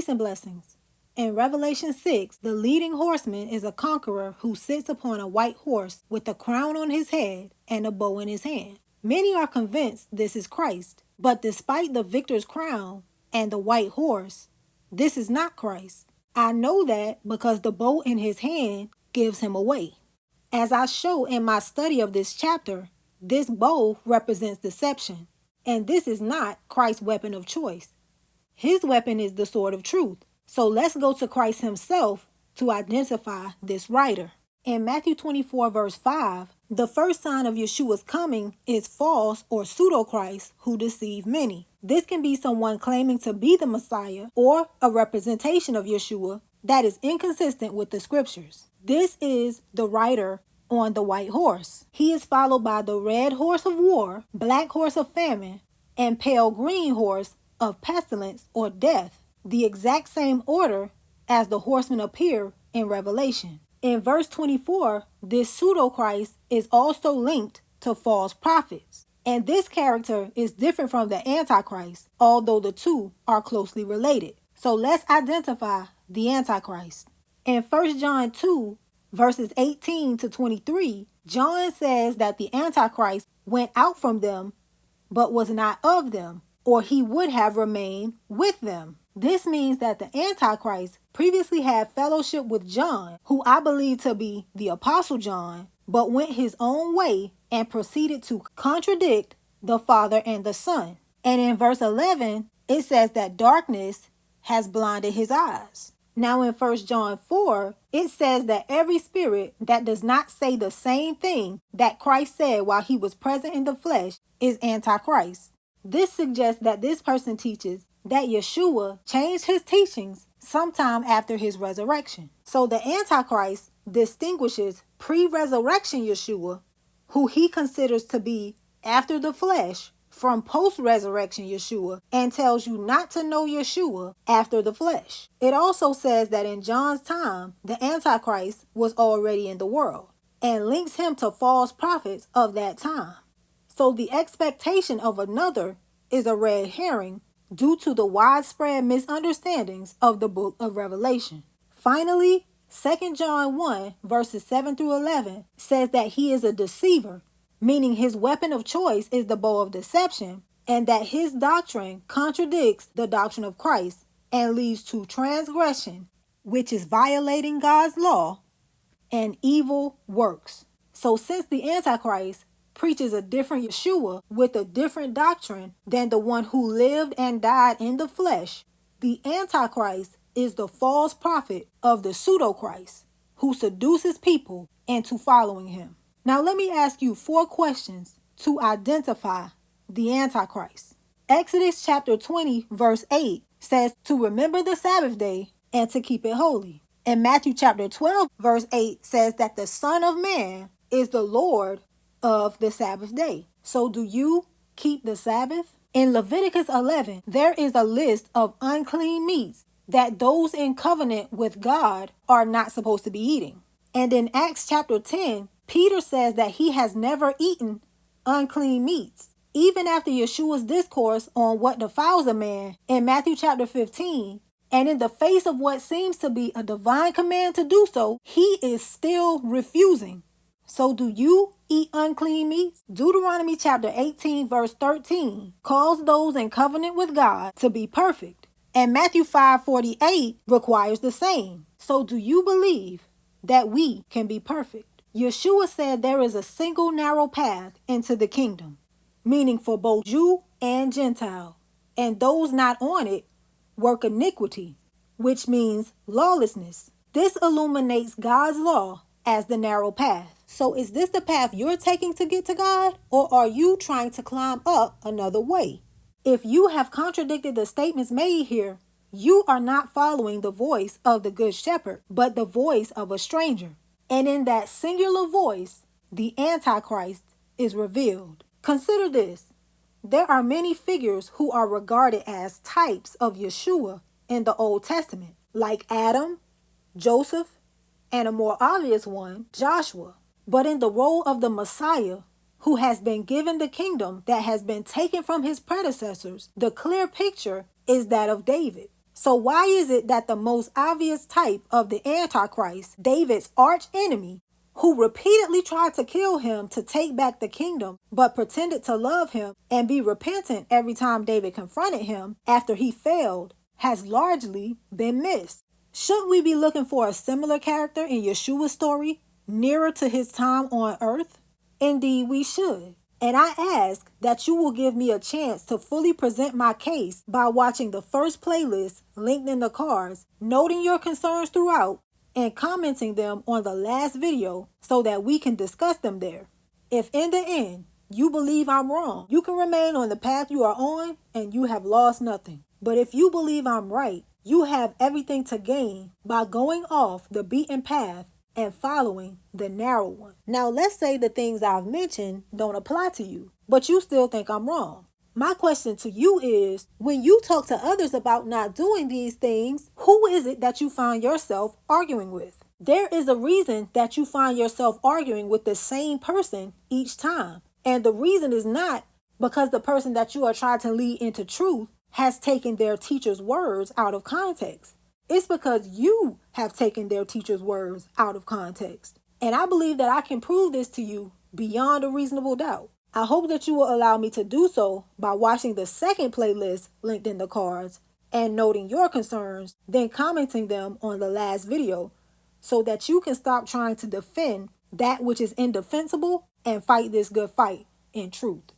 Grace and blessings. In Revelation 6, the leading horseman is a conqueror who sits upon a white horse with a crown on his head and a bow in his hand. Many are convinced this is Christ, but despite the victor's crown and the white horse, this is not Christ. I know that because the bow in his hand gives him away. As I show in my study of this chapter, this bow represents deception, and this is not Christ's weapon of choice. His weapon is the sword of truth. So let's go to Christ himself to identify this writer. In Matthew 24 verse 5, the first sign of Yeshua's coming is false or pseudo Christ who deceive many. This can be someone claiming to be the Messiah or a representation of Yeshua that is inconsistent with the scriptures. This is the rider on the white horse. He is followed by the red horse of war, black horse of famine, and pale green horse of pestilence or death, the exact same order as the horsemen appear in Revelation. In verse 24, this pseudo-Christ is also linked to false prophets. And this character is different from the Antichrist, although the two are closely related. So let's identify the Antichrist. In 1 John 2, verses 18 to 23, John says that the Antichrist went out from them, but was not of them, or he would have remained with them. This means that the Antichrist previously had fellowship with John, who I believe to be the Apostle John, but went his own way and proceeded to contradict the Father and the Son. And in verse 11, it says that darkness has blinded his eyes. Now in 1 John 4, it says that every spirit that does not say the same thing that Christ said while he was present in the flesh is Antichrist. This suggests that this person teaches that Yeshua changed his teachings sometime after his resurrection. So the Antichrist distinguishes pre-resurrection Yeshua, who he considers to be after the flesh, from post-resurrection Yeshua, and tells you not to know Yeshua after the flesh. It also says that in John's time, the Antichrist was already in the world, and links him to false prophets of that time. So the expectation of another is a red herring due to the widespread misunderstandings of the book of Revelation. Finally, 2 John 1 verses 7 through 11 says that he is a deceiver, meaning his weapon of choice is the bow of deception, and that his doctrine contradicts the doctrine of Christ and leads to transgression, which is violating God's law, and evil works. So since the Antichrist preaches a different Yeshua with a different doctrine than the one who lived and died in the flesh, the Antichrist is the false prophet of the pseudo-Christ who seduces people into following him. Now let me ask you 4 questions to identify the Antichrist. Exodus chapter 20 verse 8 says to remember the Sabbath day and to keep it holy. And Matthew chapter 12 verse 8 says that the Son of Man is the Lord of the Sabbath day. So do you keep the Sabbath? In Leviticus 11, there is a list of unclean meats that those in covenant with God are not supposed to be eating. And in Acts chapter 10, Peter says that he has never eaten unclean meats. Even after Yeshua's discourse on what defiles a man in Matthew chapter 15, and in the face of what seems to be a divine command to do so, he is still refusing. So do you eat unclean meats? Deuteronomy chapter 18 verse 13 calls those in covenant with God to be perfect. And Matthew 5:48 requires the same. So do you believe that we can be perfect? Yeshua said there is a single narrow path into the kingdom, meaning for both Jew and Gentile, and those not on it work iniquity, which means lawlessness. This illuminates God's law as the narrow path. So is this the path you're taking to get to God, or are you trying to climb up another way? If you have contradicted the statements made here, you are not following the voice of the Good Shepherd, but the voice of a stranger. And in that singular voice, the Antichrist is revealed. Consider this. There are many figures who are regarded as types of Yeshua in the Old Testament, like Adam, Joseph, and a more obvious one, Joshua. But in the role of the Messiah, who has been given the kingdom that has been taken from his predecessors, the clear picture is that of David. So why is it that the most obvious type of the Antichrist, David's arch enemy, who repeatedly tried to kill him to take back the kingdom, but pretended to love him and be repentant every time David confronted him after he failed, has largely been missed? Shouldn't we be looking for a similar character in Yeshua's story, nearer to his time on earth? Indeed, we should. And I ask that you will give me a chance to fully present my case by watching the first playlist linked in the cards, noting your concerns throughout, and commenting them on the last video so that we can discuss them there. If in the end you believe I'm wrong, you can remain on the path you are on and you have lost nothing. But if you believe I'm right, you have everything to gain by going off the beaten path and following the narrow one. Now, let's say the things I've mentioned don't apply to you, but you still think I'm wrong. My question to you is, when you talk to others about not doing these things, who is it that you find yourself arguing with? There is a reason that you find yourself arguing with the same person each time. And the reason is not because the person that you are trying to lead into truth has taken their teacher's words out of context. It's because you have taken their teacher's words out of context. And I believe that I can prove this to you beyond a reasonable doubt. I hope that you will allow me to do so by watching the second playlist linked in the cards and noting your concerns, then commenting them on the last video so that you can stop trying to defend that which is indefensible and fight this good fight in truth.